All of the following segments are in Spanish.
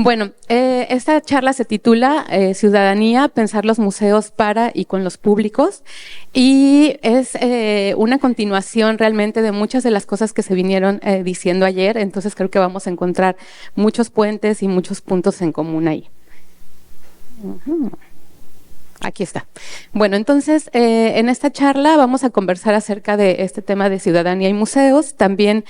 Bueno, esta charla se titula Ciudadanía, pensar los museos para y con los públicos, y es una continuación realmente de muchas de las cosas que se vinieron diciendo ayer. Entonces creo que vamos a encontrar muchos puentes y muchos puntos en común ahí. Aquí está. Bueno, entonces, en esta charla vamos a conversar acerca de este tema de ciudadanía y museos. También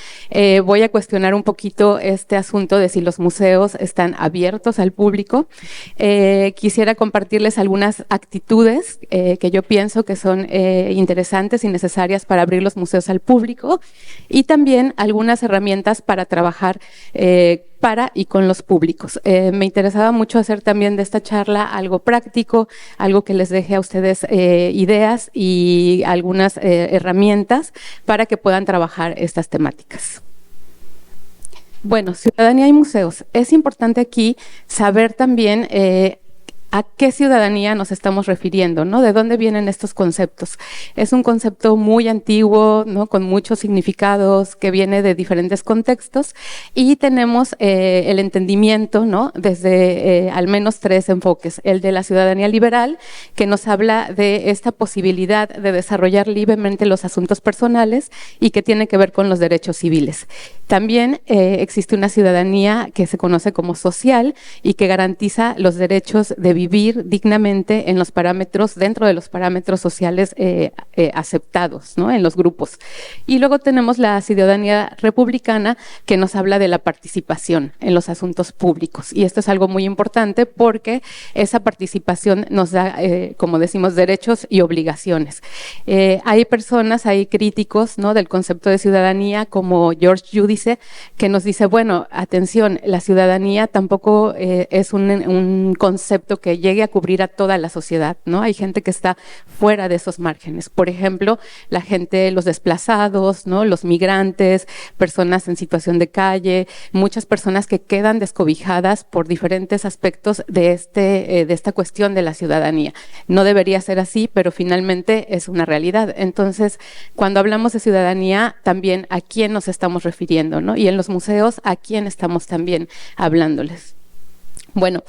voy a cuestionar un poquito este asunto de si los museos están abiertos al público. Quisiera compartirles algunas actitudes que yo pienso que son interesantes y necesarias para abrir los museos al público, y también algunas herramientas para trabajar para y con los públicos. Me interesaba mucho hacer también de esta charla algo práctico, algo que les deje a ustedes ideas y algunas herramientas para que puedan trabajar estas temáticas. Bueno, ciudadanía y museos. Es importante aquí saber también ¿a qué ciudadanía nos estamos refiriendo, ¿no? ¿De dónde vienen estos conceptos? Es un concepto muy antiguo, ¿no? Con muchos significados, que viene de diferentes contextos, y tenemos el entendimiento, ¿no? Desde al menos tres enfoques. El de la ciudadanía liberal, que nos habla de esta posibilidad de desarrollar libremente los asuntos personales y que tiene que ver con los derechos civiles. También existe una ciudadanía que se conoce como social y que garantiza los derechos de vivir dignamente en los parámetros, dentro de los parámetros sociales aceptados, ¿no? En los grupos. Y luego tenemos la ciudadanía republicana, que nos habla de la participación en los asuntos públicos. Y esto es algo muy importante porque esa participación nos da, como decimos, derechos y obligaciones. Hay personas, hay críticos, ¿no? Del concepto de ciudadanía, como George Giudice, que nos dice, bueno, atención, la ciudadanía tampoco es un concepto que llegue a cubrir a toda la sociedad, ¿no? Hay gente que está fuera de esos márgenes. Por ejemplo, la gente, los desplazados, ¿no? Los migrantes, personas en situación de calle, muchas personas que quedan descobijadas por diferentes aspectos de esta cuestión de la ciudadanía. No debería ser así, pero finalmente es una realidad. Entonces, cuando hablamos de ciudadanía, también a quién nos estamos refiriendo, ¿no? Y en los museos, a quién estamos también hablándoles. Bueno,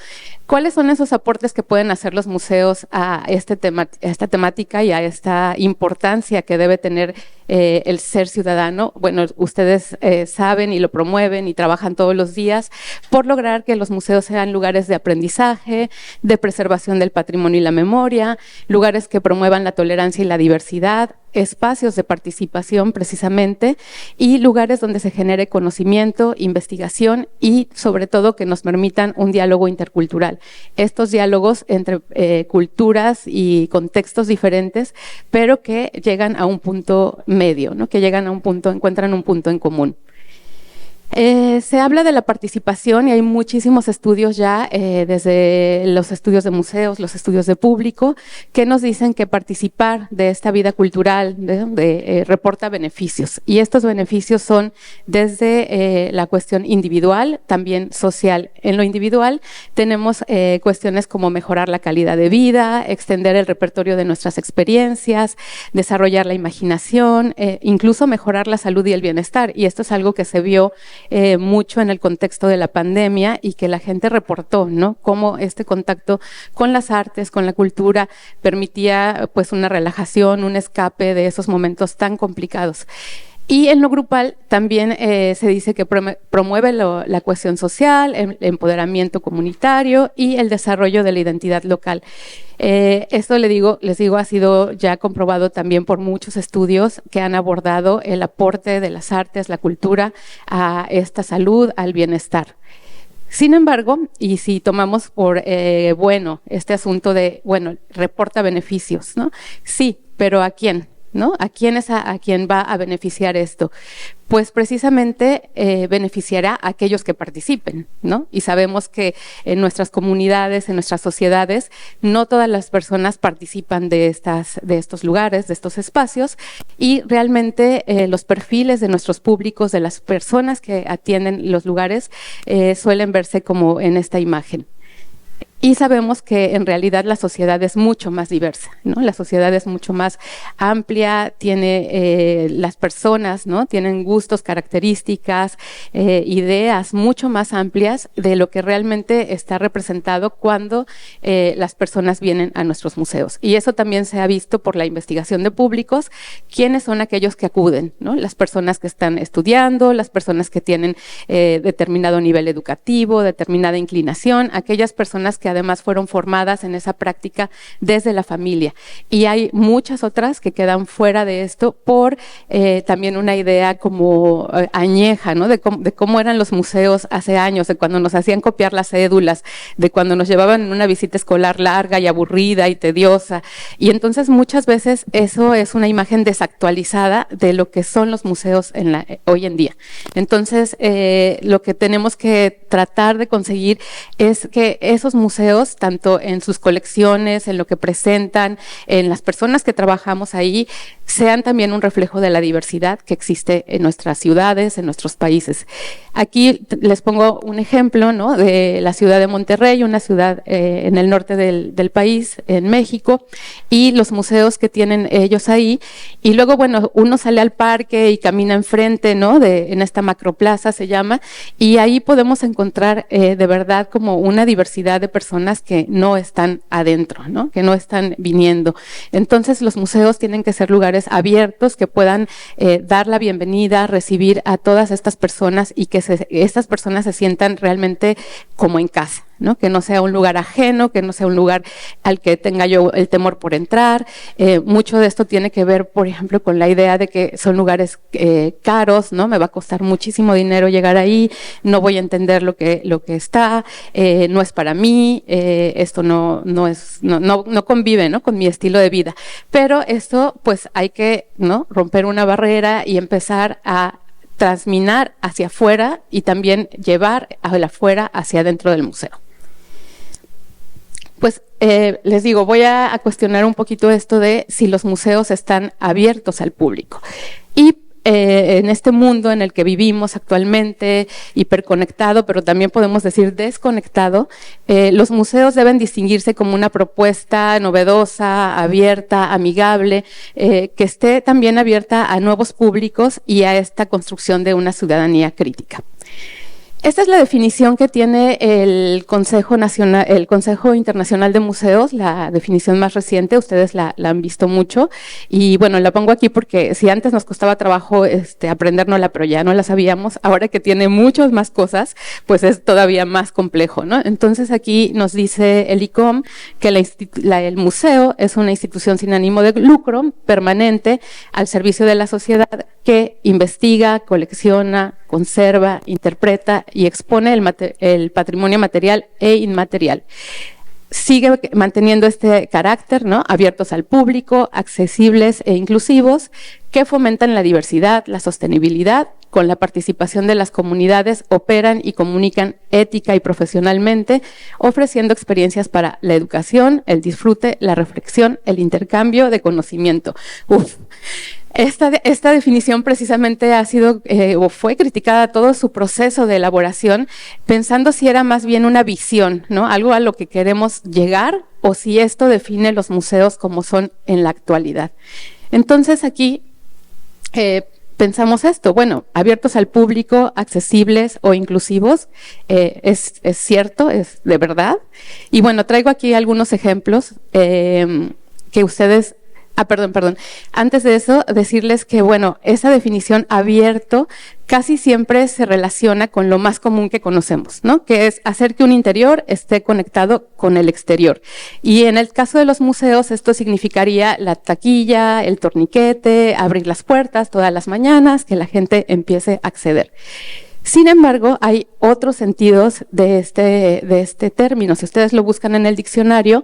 ¿cuáles son esos aportes que pueden hacer los museos a esta temática y a esta importancia que debe tener el ser ciudadano? Bueno, ustedes saben y lo promueven y trabajan todos los días por lograr que los museos sean lugares de aprendizaje, de preservación del patrimonio y la memoria, lugares que promuevan la tolerancia y la diversidad, espacios de participación precisamente, y lugares donde se genere conocimiento, investigación y sobre todo que nos permitan un diálogo intercultural. Estos diálogos entre culturas y contextos diferentes, pero que llegan a un punto medio, ¿no? Que llegan a un punto, encuentran un punto en común. Se habla de la participación y hay muchísimos estudios ya, desde los estudios de museos, los estudios de público, que nos dicen que participar de esta vida cultural reporta beneficios. Y estos beneficios son desde la cuestión individual, también social. En lo individual tenemos cuestiones como mejorar la calidad de vida, extender el repertorio de nuestras experiencias, desarrollar la imaginación, incluso mejorar la salud y el bienestar. Y esto es algo que se vio mucho en el contexto de la pandemia y que la gente reportó, ¿no? Cómo este contacto con las artes, con la cultura, permitía pues una relajación, un escape de esos momentos tan complicados. Y en lo grupal también se dice que promueve la cohesión social, el empoderamiento comunitario y el desarrollo de la identidad local. Esto les digo, ha sido ya comprobado también por muchos estudios que han abordado el aporte de las artes, la cultura a esta salud, al bienestar. Sin embargo, y si tomamos por bueno este asunto de, bueno, reporta beneficios, ¿no? Sí, pero ¿a quién? ¿No? ¿A quién va a beneficiar esto? Pues precisamente beneficiará a aquellos que participen, ¿no? Y sabemos que en nuestras comunidades, en nuestras sociedades, no todas las personas participan de estos lugares, de estos espacios, y realmente los perfiles de nuestros públicos, de las personas que atienden los lugares, suelen verse como en esta imagen. y sabemos que en realidad la sociedad es mucho más diversa, ¿no? La sociedad es mucho más amplia, tiene las personas, ¿no? Tienen gustos, características, ideas mucho más amplias de lo que realmente está representado cuando las personas vienen a nuestros museos. Y eso también se ha visto por la investigación de públicos, quiénes son aquellos que acuden, ¿no? Las personas que están estudiando, las personas que tienen determinado nivel educativo, determinada inclinación, aquellas personas que además fueron formadas en esa práctica desde la familia. Y hay muchas otras que quedan fuera de esto por también una idea como añeja, ¿no? De cómo eran los museos hace años, de cuando nos hacían copiar las cédulas, de cuando nos llevaban en una visita escolar larga y aburrida y tediosa. Y entonces muchas veces eso es una imagen desactualizada de lo que son los museos hoy en día. Entonces, lo que tenemos que tratar de conseguir es que esos museos, tanto en sus colecciones, en lo que presentan, en las personas que trabajamos ahí, sean también un reflejo de la diversidad que existe en nuestras ciudades, en nuestros países. Aquí les pongo un ejemplo, ¿no? De la ciudad de Monterrey, una ciudad en el norte del país, en México, y los museos que tienen ellos ahí. Y luego, bueno, uno sale al parque y camina enfrente, ¿no? En esta macroplaza se llama, y ahí podemos encontrar de verdad como una diversidad de personas que no están adentro, ¿no? Que no están viniendo. Entonces, los museos tienen que ser lugares abiertos que puedan dar la bienvenida, recibir a todas estas personas y que estas personas se sientan realmente como en casa, ¿no? Que no sea un lugar ajeno, que no sea un lugar al que tenga yo el temor por entrar. Mucho de esto tiene que ver, por ejemplo, con la idea de que son lugares caros, ¿no? Me va a costar muchísimo dinero llegar ahí, no voy a entender lo que está, no es para mí, esto no convive, ¿no? Con mi estilo de vida. Pero esto, pues hay que, ¿no? Romper una barrera y empezar a transminar hacia afuera y también llevar a la afuera hacia adentro del museo. Pues les digo, voy a cuestionar un poquito esto de si los museos están abiertos al público. Y en este mundo en el que vivimos actualmente, hiperconectado, pero también podemos decir desconectado, los museos deben distinguirse como una propuesta novedosa, abierta, amigable, que esté también abierta a nuevos públicos y a esta construcción de una ciudadanía crítica. Esta es la definición que tiene el Consejo Internacional de Museos, la definición más reciente, ustedes la han visto mucho, y bueno, la pongo aquí porque si antes nos costaba trabajo aprendérnosla, pero ya no la sabíamos, ahora que tiene muchas más cosas, pues es todavía más complejo, ¿no? Entonces aquí nos dice el ICOM que el museo es una institución sin ánimo de lucro, permanente, al servicio de la sociedad, que investiga, colecciona, conserva, interpreta y expone el patrimonio material e inmaterial. Sigue manteniendo este carácter, ¿no? Abiertos al público, accesibles e inclusivos, que fomentan la diversidad, la sostenibilidad, con la participación de las comunidades, operan y comunican ética y profesionalmente, ofreciendo experiencias para la educación, el disfrute, la reflexión, el intercambio de conocimiento. Esta definición precisamente ha sido o fue criticada todo su proceso de elaboración, pensando si era más bien una visión, ¿no? Algo a lo que queremos llegar, o si esto define los museos como son en la actualidad. Entonces aquí pensamos esto, bueno, abiertos al público, accesibles o inclusivos, es cierto, es de verdad. Y bueno, traigo aquí algunos ejemplos que ustedes... perdón. Antes de eso, decirles que, bueno, esa definición abierto casi siempre se relaciona con lo más común que conocemos, ¿no? Que es hacer que un interior esté conectado con el exterior. Y en el caso de los museos, esto significaría la taquilla, el torniquete, abrir las puertas todas las mañanas, que la gente empiece a acceder. Sin embargo, hay otros sentidos de este término. Si ustedes lo buscan en el diccionario,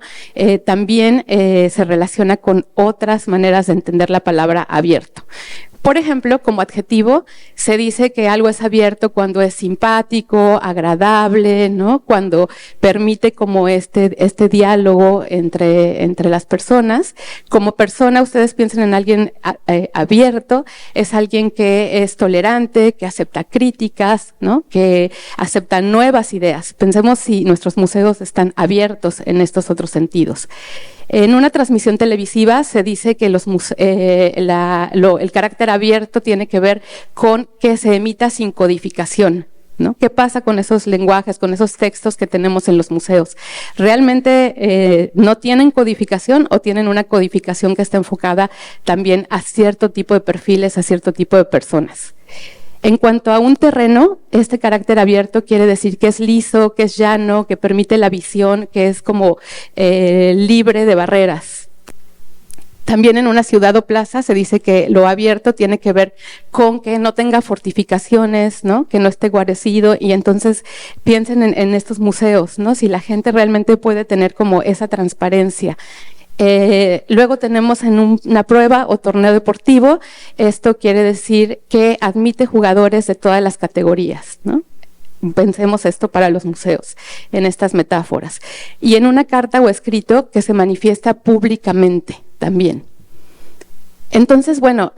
también se relaciona con otras maneras de entender la palabra abierto. Por ejemplo, como adjetivo, se dice que algo es abierto cuando es simpático, agradable, ¿no? Cuando permite como este diálogo entre las personas. Como persona, ustedes piensen en alguien abierto, es alguien que es tolerante, que acepta críticas, ¿no? Que acepta nuevas ideas. Pensemos si nuestros museos están abiertos en estos otros sentidos. En una transmisión televisiva se dice que el carácter abierto tiene que ver con que se emita sin codificación, ¿no? ¿Qué pasa con esos lenguajes, con esos textos que tenemos en los museos? ¿Realmente no tienen codificación o tienen una codificación que está enfocada también a cierto tipo de perfiles, a cierto tipo de personas? En cuanto a un terreno, este carácter abierto quiere decir que es liso, que es llano, que permite la visión, que es como libre de barreras. También en una ciudad o plaza se dice que lo abierto tiene que ver con que no tenga fortificaciones, ¿no? Que no esté guarecido, y entonces piensen en estos museos, ¿no? Si la gente realmente puede tener como esa transparencia. Luego tenemos en una prueba o torneo deportivo, esto quiere decir que admite jugadores de todas las categorías, ¿no? Pensemos esto para los museos, en estas metáforas. Y en una carta o escrito que se manifiesta públicamente también. Entonces, bueno,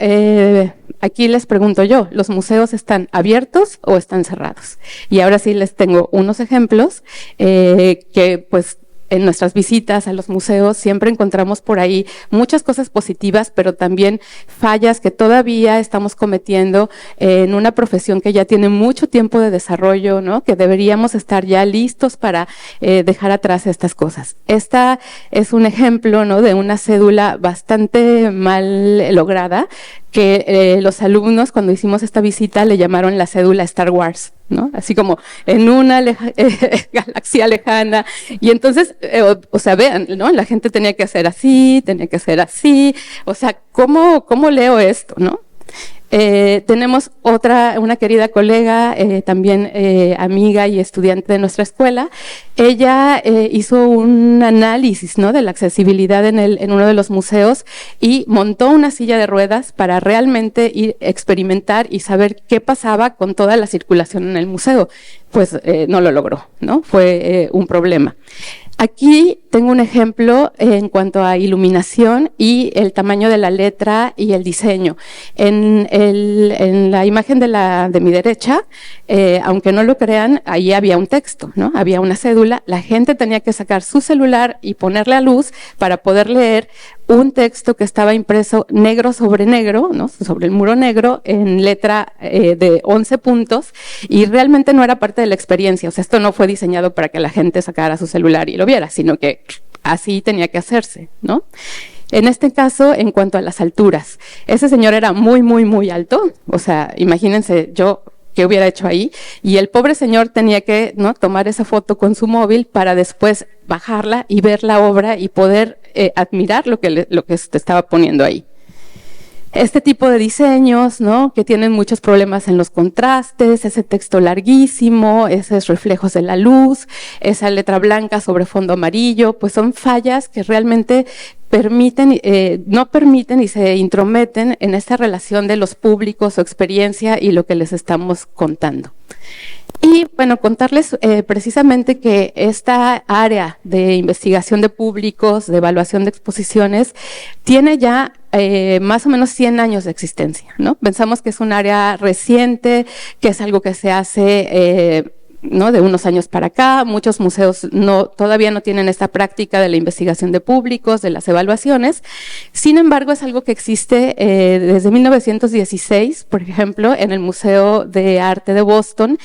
aquí les pregunto yo, ¿los museos están abiertos o están cerrados? Y ahora sí les tengo unos ejemplos que pues en nuestras visitas a los museos siempre encontramos por ahí muchas cosas positivas, pero también fallas que todavía estamos cometiendo en una profesión que ya tiene mucho tiempo de desarrollo, ¿no? Que deberíamos estar ya listos para dejar atrás estas cosas. Esta es un ejemplo, ¿no? De una cédula bastante mal lograda, que los alumnos, cuando hicimos esta visita, le llamaron la cédula Star Wars, ¿no? Así como en una galaxia lejana. Y entonces, o sea, vean, ¿no? La gente tenía que hacer así, tenía que hacer así. O sea, ¿cómo leo esto, no? Tenemos una querida colega, también amiga y estudiante de nuestra escuela. Ella hizo un análisis, ¿no? De la accesibilidad en uno de los museos y montó una silla de ruedas para realmente experimentar y saber qué pasaba con toda la circulación en el museo. Pues no lo logró, ¿no? Fue un problema. Aquí tengo un ejemplo en cuanto a iluminación y el tamaño de la letra y el diseño. En la imagen de mi derecha, aunque no lo crean, ahí había un texto, ¿no? Había una cédula, la gente tenía que sacar su celular y ponerle a luz para poder leer un texto que estaba impreso negro sobre negro, ¿no? Sobre el muro negro, en letra de 11 puntos, y realmente no era parte de la experiencia. O sea, esto no fue diseñado para que la gente sacara su celular y lo viera, sino que así tenía que hacerse, ¿no? En este caso, en cuanto a las alturas, ese señor era muy, muy, muy alto. O sea, imagínense yo qué hubiera hecho ahí, y el pobre señor tenía que, ¿no? Tomar esa foto con su móvil para después bajarla y ver la obra y poder admirar lo que te estaba poniendo ahí. Este tipo de diseños, ¿no? Que tienen muchos problemas en los contrastes, ese texto larguísimo, esos reflejos de la luz, esa letra blanca sobre fondo amarillo, pues son fallas que realmente no permiten y se intrometen en esta relación de los públicos, su experiencia y lo que les estamos contando. Y bueno, contarles precisamente que esta área de investigación de públicos, de evaluación de exposiciones, tiene ya más o menos 100 años de existencia, ¿no? Pensamos que es un área reciente, que es algo que se hace ¿no? De unos años para acá. Muchos museos todavía no tienen esta práctica de la investigación de públicos, de las evaluaciones. Sin embargo, es algo que existe desde 1916, por ejemplo, en el Museo de Arte de Boston.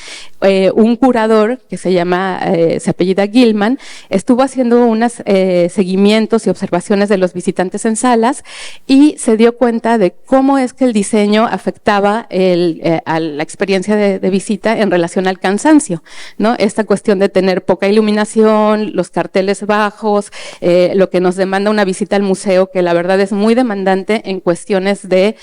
Un curador que se apellida Gilman, estuvo haciendo unos seguimientos y observaciones de los visitantes en salas y se dio cuenta de cómo es que el diseño afectaba a la experiencia de visita en relación al cansancio. ¿no? Esta cuestión de tener poca iluminación, los carteles bajos, lo que nos demanda una visita al museo, que la verdad es muy demandante en cuestiones de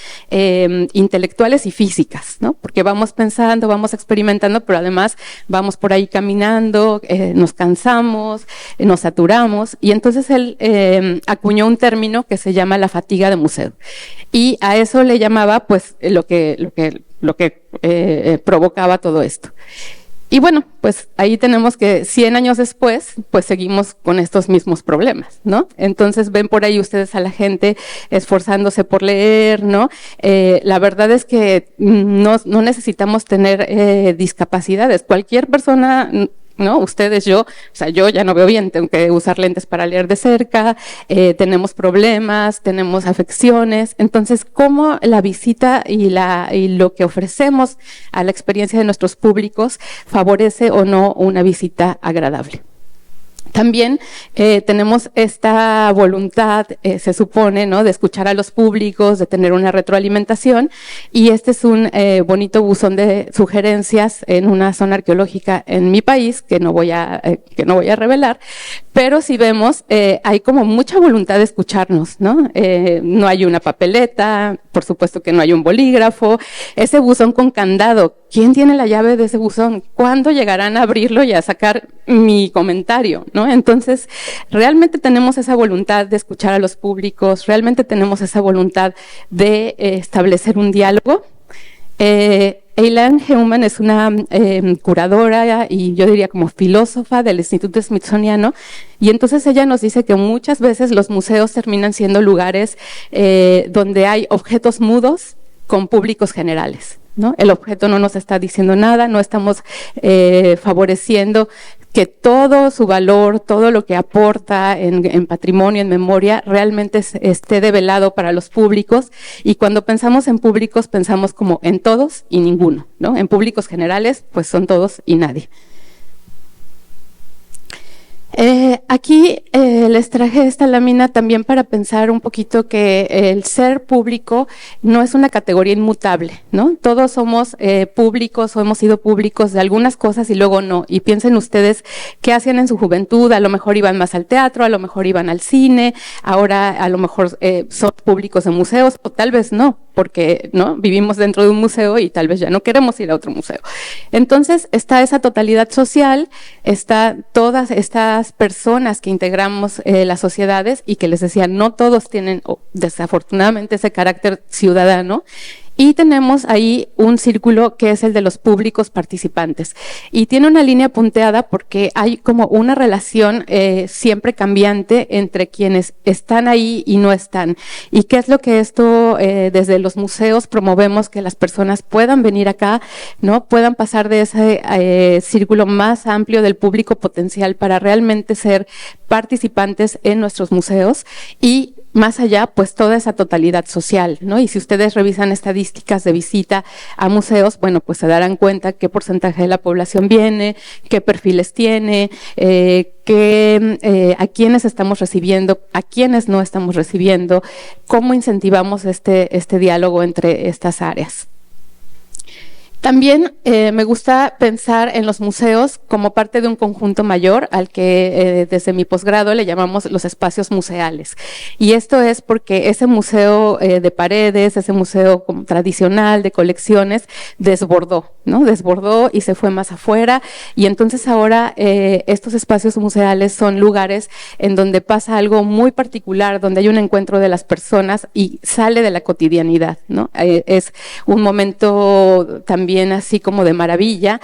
intelectuales y físicas, ¿no? Porque vamos pensando, vamos experimentando, pero además vamos por ahí caminando, nos cansamos, nos saturamos, y entonces él acuñó un término que se llama la fatiga de museo. Y a eso le llamaba, pues, lo que provocaba todo esto. Y bueno, pues ahí tenemos que 100 años después, pues seguimos con estos mismos problemas, ¿no? Entonces ven por ahí ustedes a la gente esforzándose por leer, ¿no? La verdad es que no necesitamos tener discapacidades. Cualquier persona, ¿no? Ustedes, yo, o sea, yo ya no veo bien, tengo que usar lentes para leer de cerca, tenemos problemas, tenemos afecciones. Entonces, ¿cómo la visita y lo que ofrecemos a la experiencia de nuestros públicos favorece o no una visita agradable? También tenemos esta voluntad, se supone, ¿no?, de escuchar a los públicos, de tener una retroalimentación, y este es un bonito buzón de sugerencias en una zona arqueológica en mi país, que no voy a revelar, pero si vemos, hay como mucha voluntad de escucharnos, ¿no? No hay una papeleta, por supuesto que no hay un bolígrafo, ese buzón con candado, ¿quién tiene la llave de ese buzón? ¿Cuándo llegarán a abrirlo y a sacar mi comentario, ¿no? Entonces, realmente tenemos esa voluntad de escuchar a los públicos, realmente tenemos esa voluntad de establecer un diálogo. Eileen Heumann es una curadora y yo diría como filósofa del Instituto Smithsoniano, y entonces ella nos dice que muchas veces los museos terminan siendo lugares donde hay objetos mudos con públicos generales, ¿no? El objeto no nos está diciendo nada, no estamos favoreciendo que todo su valor, todo lo que aporta en patrimonio, en memoria, realmente esté develado para los públicos. Y cuando pensamos en públicos, pensamos como en todos y ninguno, ¿no? En públicos generales, pues son todos y nadie. Aquí les traje esta lámina también para pensar un poquito que el ser público no es una categoría inmutable, ¿no? Todos somos públicos o hemos sido públicos de algunas cosas y luego no. Y piensen ustedes qué hacían en su juventud, a lo mejor iban más al teatro, a lo mejor iban al cine, ahora a lo mejor son públicos de museos o tal vez no, porque ¿no? Vivimos dentro de un museo y tal vez ya no queremos ir a otro museo. Entonces está esa totalidad social, está todas estas personas que integramos las sociedades y que les decía, no todos tienen desafortunadamente ese carácter ciudadano. Y tenemos ahí un círculo que es el de los públicos participantes. Y tiene una línea punteada porque hay como una relación siempre cambiante entre quienes están ahí y no están. ¿Y qué es lo que esto desde los museos promovemos? Que las personas puedan venir acá, ¿no? Puedan pasar de ese círculo más amplio del público potencial para realmente ser participantes en nuestros museos y más allá, pues toda esa totalidad social, ¿no? Y si ustedes revisan estadísticas de visita a museos, bueno, pues se darán cuenta qué porcentaje de la población viene, qué perfiles tiene, a quiénes estamos recibiendo, a quiénes no estamos recibiendo, cómo incentivamos este diálogo entre estas áreas. También me gusta pensar en los museos como parte de un conjunto mayor al que desde mi posgrado le llamamos los espacios museales. Y esto es porque ese museo de paredes, ese museo como tradicional de colecciones, desbordó, ¿no? Desbordó y se fue más afuera. Y entonces ahora estos espacios museales son lugares en donde pasa algo muy particular, donde hay un encuentro de las personas y sale de la cotidianidad, ¿no? Es un momento también así como de maravilla.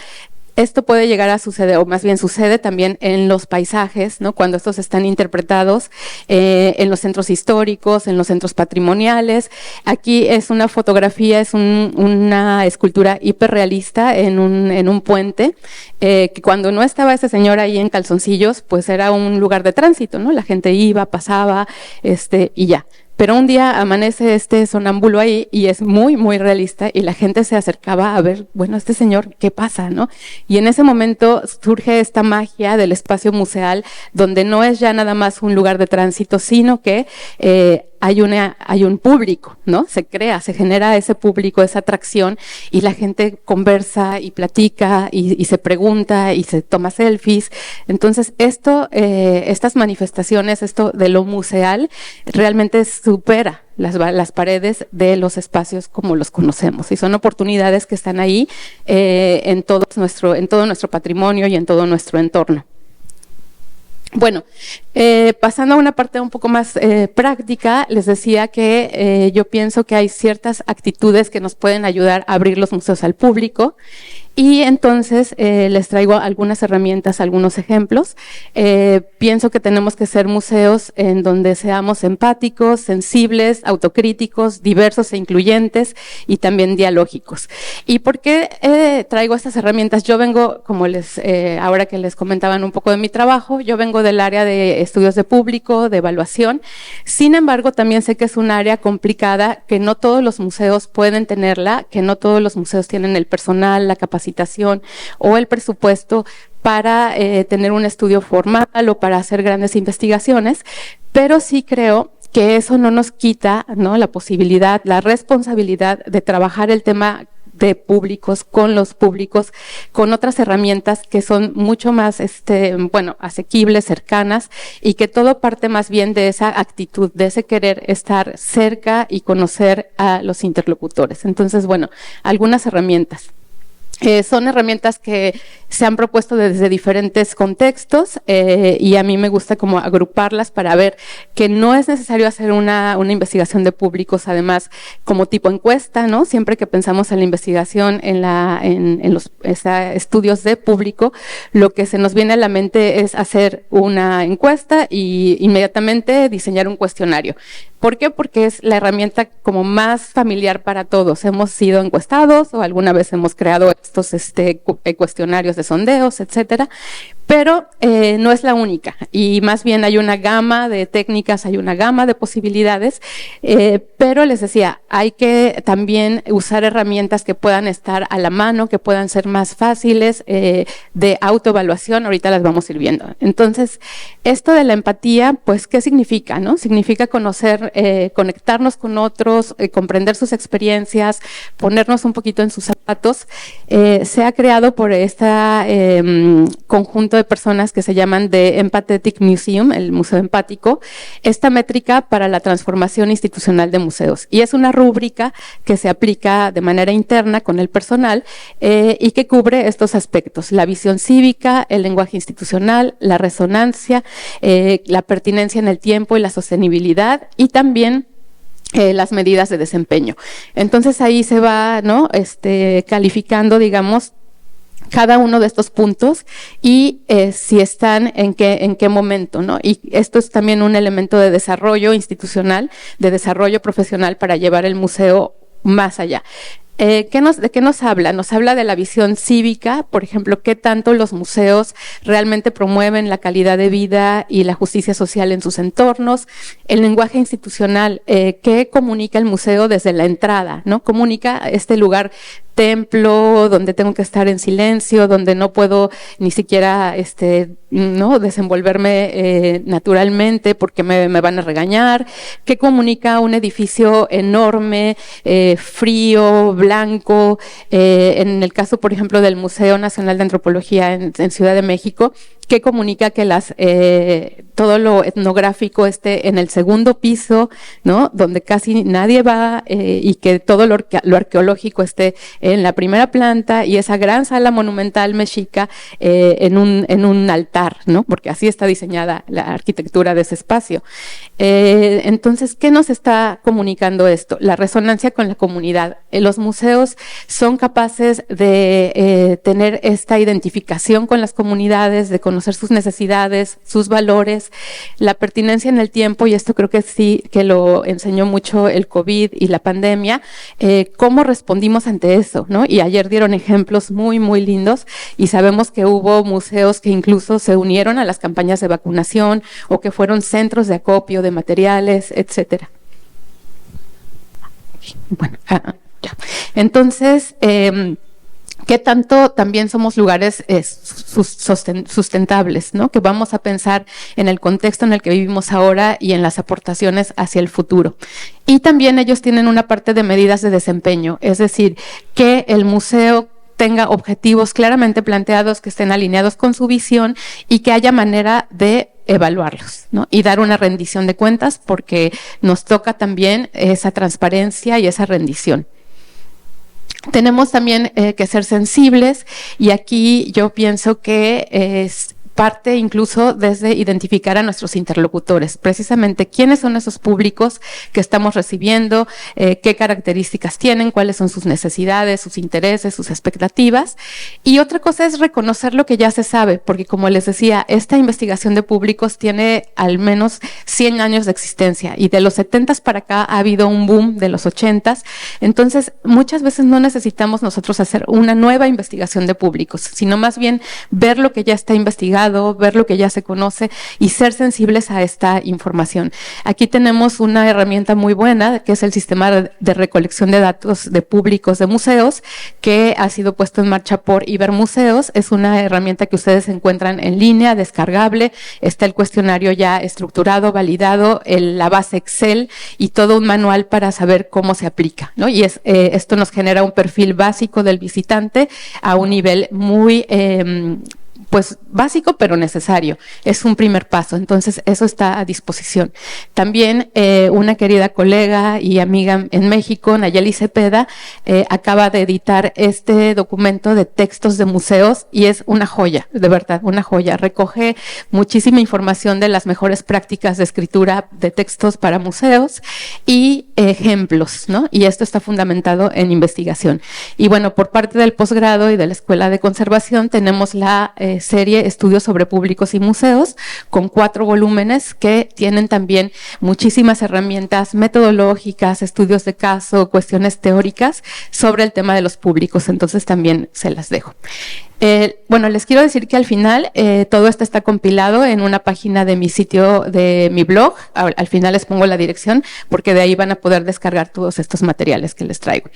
Esto puede llegar a suceder, o más bien sucede también en los paisajes, ¿no? Cuando estos están interpretados en los centros históricos, en los centros patrimoniales. Aquí es una fotografía, es una escultura hiperrealista en un puente, que cuando no estaba ese señor ahí en calzoncillos, pues era un lugar de tránsito, ¿no? La gente iba, pasaba, y ya. Pero un día amanece este sonámbulo ahí y es muy, muy realista y la gente se acercaba a ver, bueno, este señor, ¿qué pasa, no? Y en ese momento surge esta magia del espacio museal donde no es ya nada más un lugar de tránsito, sino que hay un público, ¿no? Se genera ese público, esa atracción, y la gente conversa y platica y se pregunta y se toma selfies. Entonces, estas manifestaciones, esto de lo museal, realmente supera las paredes de los espacios como los conocemos, y son oportunidades que están ahí en todo nuestro patrimonio y en todo nuestro entorno. Bueno, pasando a una parte un poco más práctica, les decía que yo pienso que hay ciertas actitudes que nos pueden ayudar a abrir los museos al público. Y entonces les traigo algunas herramientas, algunos ejemplos. Pienso que tenemos que ser museos en donde seamos empáticos, sensibles, autocríticos, diversos e incluyentes, y también dialógicos. ¿Y por qué traigo estas herramientas? Yo vengo, como ahora que les comentaban un poco de mi trabajo, yo vengo del área de estudios de público, de evaluación. Sin embargo, también sé que es un área complicada, que no todos los museos pueden tenerla, que no todos los museos tienen el personal, la capacitación o el presupuesto para tener un estudio formal o para hacer grandes investigaciones, pero sí creo que eso no nos quita, ¿no?, la posibilidad, la responsabilidad de trabajar el tema de públicos, con los públicos, con otras herramientas que son mucho más, asequibles, cercanas, y que todo parte más bien de esa actitud, de ese querer estar cerca y conocer a los interlocutores. Entonces, bueno, algunas herramientas. Son herramientas que se han propuesto desde diferentes contextos y a mí me gusta como agruparlas para ver que no es necesario hacer una investigación de públicos, además, como tipo encuesta, ¿no? Siempre que pensamos en la investigación, en los estudios de público, lo que se nos viene a la mente es hacer una encuesta y inmediatamente diseñar un cuestionario. ¿Por qué? Porque es la herramienta como más familiar para todos. Hemos sido encuestados o alguna vez hemos creado estos cuestionarios de sondeos, etcétera, pero no es la única, y más bien hay una gama de técnicas, hay una gama de posibilidades, pero les decía, hay que también usar herramientas que puedan estar a la mano, que puedan ser más fáciles de autoevaluación. Ahorita las vamos a ir viendo. Entonces, esto de la empatía, pues, ¿qué significa, no? Significa conocer, conectarnos con otros, comprender sus experiencias, ponernos un poquito en sus zapatos. Se ha creado por conjunto de personas que se llaman The Empathetic Museum, el Museo Empático, esta métrica para la transformación institucional de museos. Y es una rúbrica que se aplica de manera interna con el personal y que cubre estos aspectos: la visión cívica, el lenguaje institucional, la resonancia, la pertinencia en el tiempo y la sostenibilidad, y también las medidas de desempeño. Entonces ahí se va, ¿no?, calificando, digamos, cada uno de estos puntos y si están en qué momento, ¿no? Y esto es también un elemento de desarrollo institucional, de desarrollo profesional para llevar el museo más allá. ¿De qué nos habla? Nos habla de la visión cívica, por ejemplo, qué tanto los museos realmente promueven la calidad de vida y la justicia social en sus entornos. El lenguaje institucional, ¿qué comunica el museo desde la entrada, ¿no? Comunica este lugar templo, donde tengo que estar en silencio, donde no puedo ni siquiera no desenvolverme naturalmente porque me van a regañar. ¿Qué comunica un edificio enorme, frío, blanco? En el caso, por ejemplo, del Museo Nacional de Antropología en Ciudad de México, ¿qué comunica que todo lo etnográfico esté en el segundo piso, ¿no?, donde casi nadie va, y que todo lo arqueológico esté en la primera planta, y esa gran sala monumental mexica en un altar, ¿no?, porque así está diseñada la arquitectura de ese espacio. Entonces, ¿qué nos está comunicando esto? La resonancia con la comunidad. Los museos son capaces de tener esta identificación con las comunidades, de conocer sus necesidades, sus valores, la pertinencia en el tiempo, y esto creo que sí que lo enseñó mucho el COVID y la pandemia, cómo respondimos ante eso, ¿no? Y ayer dieron ejemplos muy, muy lindos, y sabemos que hubo museos que incluso se unieron a las campañas de vacunación o que fueron centros de acopio de materiales, etcétera. Bueno, ya. Entonces, qué tanto también somos lugares sustentables, ¿no? Que vamos a pensar en el contexto en el que vivimos ahora y en las aportaciones hacia el futuro. Y también ellos tienen una parte de medidas de desempeño, es decir, que el museo tenga objetivos claramente planteados, que estén alineados con su visión y que haya manera de evaluarlos, ¿no? Y dar una rendición de cuentas, porque nos toca también esa transparencia y esa rendición. Tenemos también que ser sensibles, y aquí yo pienso que es parte incluso desde identificar a nuestros interlocutores, precisamente quiénes son esos públicos que estamos recibiendo, qué características tienen, cuáles son sus necesidades, sus intereses, sus expectativas. Y otra cosa es reconocer lo que ya se sabe, porque como les decía, esta investigación de públicos tiene al menos 100 años de existencia, y de los 70s para acá ha habido un boom de los 80s. Entonces, muchas veces no necesitamos nosotros hacer una nueva investigación de públicos, sino más bien ver lo que ya está investigado, ver lo que ya se conoce y ser sensibles a esta información. Aquí tenemos una herramienta muy buena, que es el sistema de recolección de datos de públicos de museos, que ha sido puesto en marcha por Ibermuseos. Es una herramienta que ustedes encuentran en línea, descargable. Está el cuestionario ya estructurado, validado, la base Excel y todo un manual para saber cómo se aplica, ¿no? Y esto nos genera un perfil básico del visitante a un nivel muy pues básico pero necesario. Es un primer paso, entonces eso está a disposición. También una querida colega y amiga en México, Nayeli Cepeda, acaba de editar este documento de textos de museos y es una joya, de verdad, una joya. Recoge muchísima información de las mejores prácticas de escritura de textos para museos y ejemplos, ¿no? Y esto está fundamentado en investigación. Y bueno, por parte del posgrado y de la Escuela de Conservación tenemos la serie Estudios sobre Públicos y Museos, con 4 volúmenes que tienen también muchísimas herramientas metodológicas, estudios de caso, cuestiones teóricas sobre el tema de los públicos. Entonces también se las dejo. Bueno, les quiero decir que al final todo esto está compilado en una página de mi sitio, de mi blog. Al final les pongo la dirección, porque de ahí van a poder descargar todos estos materiales que les traigo.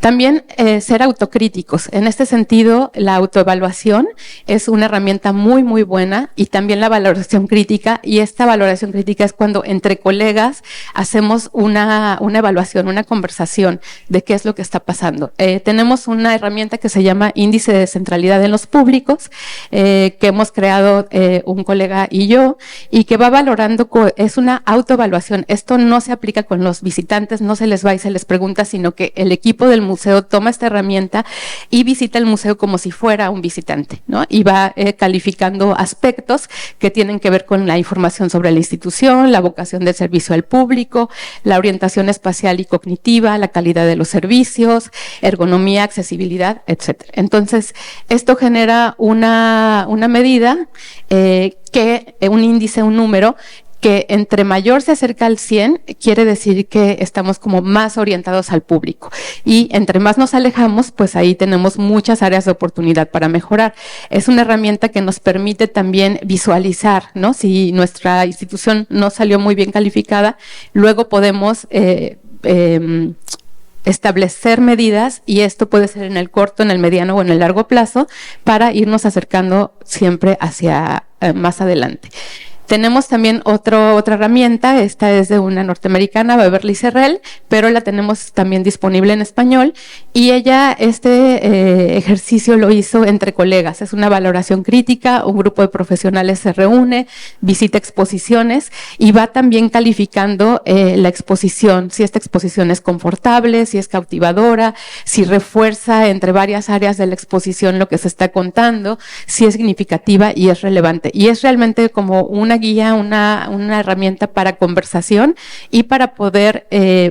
También ser autocríticos. En este sentido, la autoevaluación es una herramienta muy, muy buena, y también la valoración crítica. Y esta valoración crítica es cuando entre colegas hacemos una evaluación, una conversación de qué es lo que está pasando. Tenemos una herramienta que se llama Índice de Centralidad en los Públicos, que hemos creado un colega y yo, y que va valorando, es una autoevaluación. Esto no se aplica con los visitantes, no se les va y se les pregunta, sino que el equipo del museo toma esta herramienta y visita el museo como si fuera un visitante, ¿no? Y va calificando aspectos que tienen que ver con la información sobre la institución, la vocación del servicio al público, la orientación espacial y cognitiva, la calidad de los servicios, ergonomía, accesibilidad, etcétera. Entonces, esto genera una medida, un índice, un número, que entre mayor se acerca al 100, quiere decir que estamos como más orientados al público. Y entre más nos alejamos, pues ahí tenemos muchas áreas de oportunidad para mejorar. Es una herramienta que nos permite también visualizar, ¿no? Si nuestra institución no salió muy bien calificada, luego podemos establecer medidas, y esto puede ser en el corto, en el mediano o en el largo plazo, para irnos acercando siempre hacia más adelante. Tenemos también otra herramienta, esta es de una norteamericana, Beverly Serrell, pero la tenemos también disponible en español, y ella ejercicio lo hizo entre colegas. Es una valoración crítica, un grupo de profesionales se reúne, visita exposiciones y va también calificando la exposición, si esta exposición es confortable, si es cautivadora, si refuerza entre varias áreas de la exposición lo que se está contando, si es significativa y es relevante. Y es realmente como una guía, una herramienta para conversación y para poder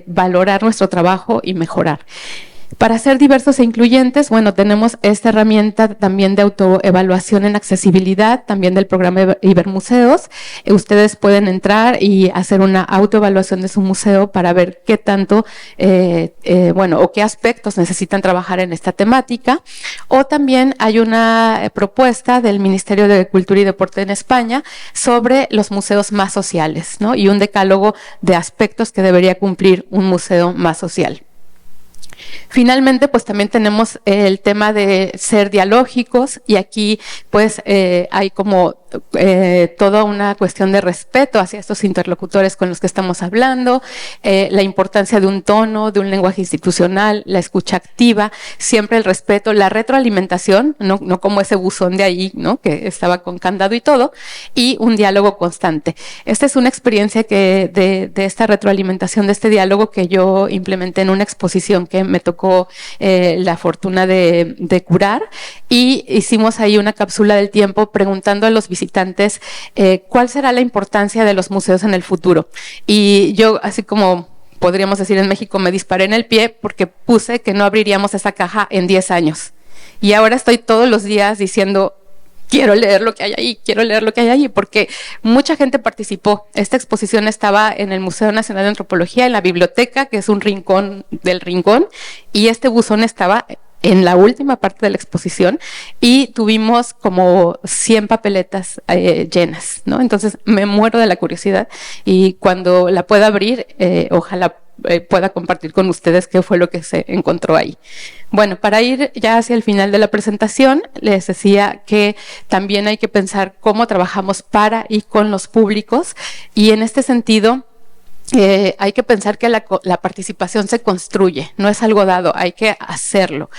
valorar nuestro trabajo y mejorar. Para ser diversos e incluyentes, bueno, tenemos esta herramienta también de autoevaluación en accesibilidad, también del programa Ibermuseos. Ustedes pueden entrar y hacer una autoevaluación de su museo para ver qué tanto, o qué aspectos necesitan trabajar en esta temática. O también hay una propuesta del Ministerio de Cultura y Deporte en España sobre los museos más sociales, ¿no? Y un decálogo de aspectos que debería cumplir un museo más social. Finalmente, pues también tenemos el tema de ser dialógicos, y aquí pues hay como toda una cuestión de respeto hacia estos interlocutores con los que estamos hablando, la importancia de un tono, de un lenguaje institucional, la escucha activa, siempre el respeto, la retroalimentación, no como ese buzón de ahí, ¿no?, que estaba con candado y todo, y un diálogo constante. Esta es una experiencia que de esta retroalimentación, de este diálogo, que yo implementé en una exposición que me tocó la fortuna de curar, y hicimos ahí una cápsula del tiempo preguntando a los visitantes cuál será la importancia de los museos en el futuro. Y yo, así como podríamos decir en México, me disparé en el pie porque puse que no abriríamos esa caja en 10 años. Y ahora estoy todos los días diciendo, quiero leer lo que hay ahí, quiero leer lo que hay ahí, porque mucha gente participó. Esta exposición estaba en el Museo Nacional de Antropología, en la biblioteca, que es un rincón del rincón, y este buzón estaba en la última parte de la exposición, y tuvimos como 100 papeletas llenas, ¿no? Entonces me muero de la curiosidad, y cuando la pueda abrir, ojalá pueda compartir con ustedes qué fue lo que se encontró ahí. Bueno, para ir ya hacia el final de la presentación, les decía que también hay que pensar cómo trabajamos para y con los públicos, y en este sentido hay que pensar que la participación se construye, no es algo dado, hay que hacerlo.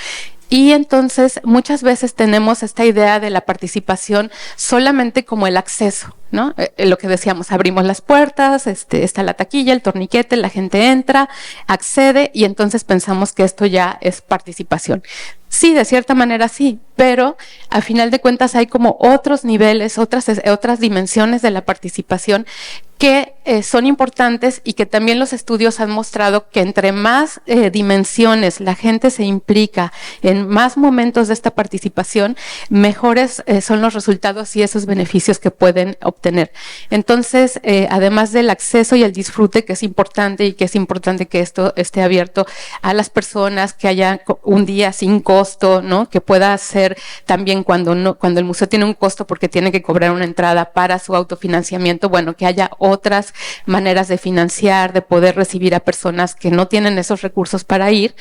Y entonces muchas veces tenemos esta idea de la participación solamente como el acceso, ¿no? Lo que decíamos, abrimos las puertas, está la taquilla, el torniquete, la gente entra, accede, y entonces pensamos que esto ya es participación. Sí, de cierta manera sí, pero a final de cuentas hay como otros niveles, otras dimensiones de la participación que son importantes, y que también los estudios han mostrado que entre más dimensiones la gente se implica en más momentos de esta participación, mejores son los resultados y esos beneficios que pueden obtener. Entonces, además del acceso y el disfrute, que es importante, y que es importante que esto esté abierto a las personas, que haya un día sin costo, ¿no?, que pueda ser también cuando el museo tiene un costo porque tiene que cobrar una entrada para su autofinanciamiento, bueno, que haya otras maneras de financiar, de poder recibir a personas que no tienen esos recursos para ir.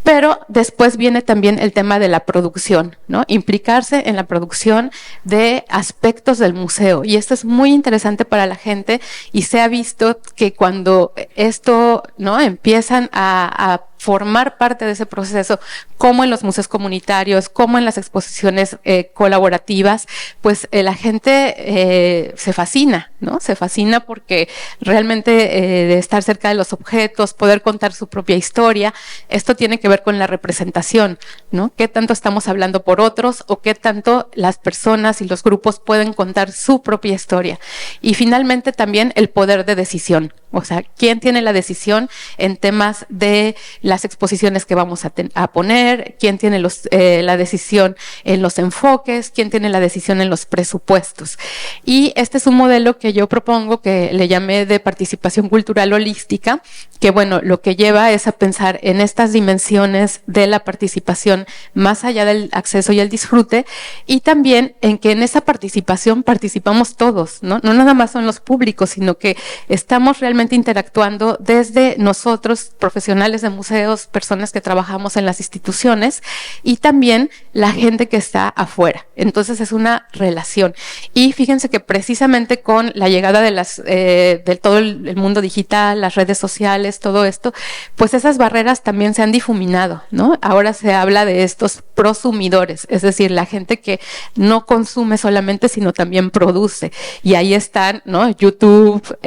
Pero después viene también el tema de la producción, ¿no? Implicarse en la producción de aspectos del museo. Y esto es muy interesante para la gente, y se ha visto que cuando esto, ¿no?, empiezan a formar parte de ese proceso, como en los museos comunitarios, como en las exposiciones colaborativas, pues la gente se fascina, ¿no? Se fascina porque realmente de estar cerca de los objetos, poder contar su propia historia, esto tiene que ver con la representación, ¿no? ¿Qué tanto estamos hablando por otros, o qué tanto las personas y los grupos pueden contar su propia historia? Y finalmente también el poder de decisión. O sea, ¿quién tiene la decisión en temas de las exposiciones que vamos a poner? ¿Quién tiene la decisión en los enfoques? ¿Quién tiene la decisión en los presupuestos? Y este es un modelo que yo propongo, que le llamé de participación cultural holística, que bueno, lo que lleva es a pensar en estas dimensiones de la participación más allá del acceso y el disfrute, y también en que en esa participación participamos todos, ¿no? No nada más son los públicos, sino que estamos realmente interactuando desde nosotros, profesionales de museos, personas que trabajamos en las instituciones, y también la gente que está afuera. Entonces es una relación. Y fíjense que precisamente con la llegada de todo el mundo digital, las redes sociales, todo esto, pues esas barreras también se han difuminado, ¿no? Ahora se habla de estos prosumidores, es decir, la gente que no consume solamente, sino también produce. Y ahí están, ¿no?, YouTube,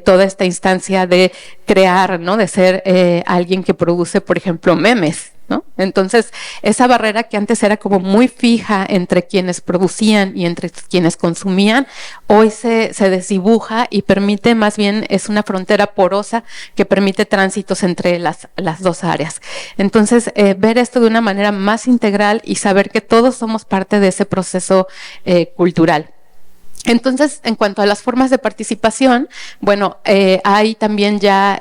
toda esta instancia de crear, ¿no?, de ser alguien que produce, por ejemplo, memes, ¿no? Entonces, esa barrera que antes era como muy fija entre quienes producían y entre quienes consumían, hoy se desdibuja, y permite, más bien, es una frontera porosa que permite tránsitos entre las dos áreas. Entonces, ver esto de una manera más integral y saber que todos somos parte de ese proceso cultural. Entonces, en cuanto a las formas de participación, bueno, hay también ya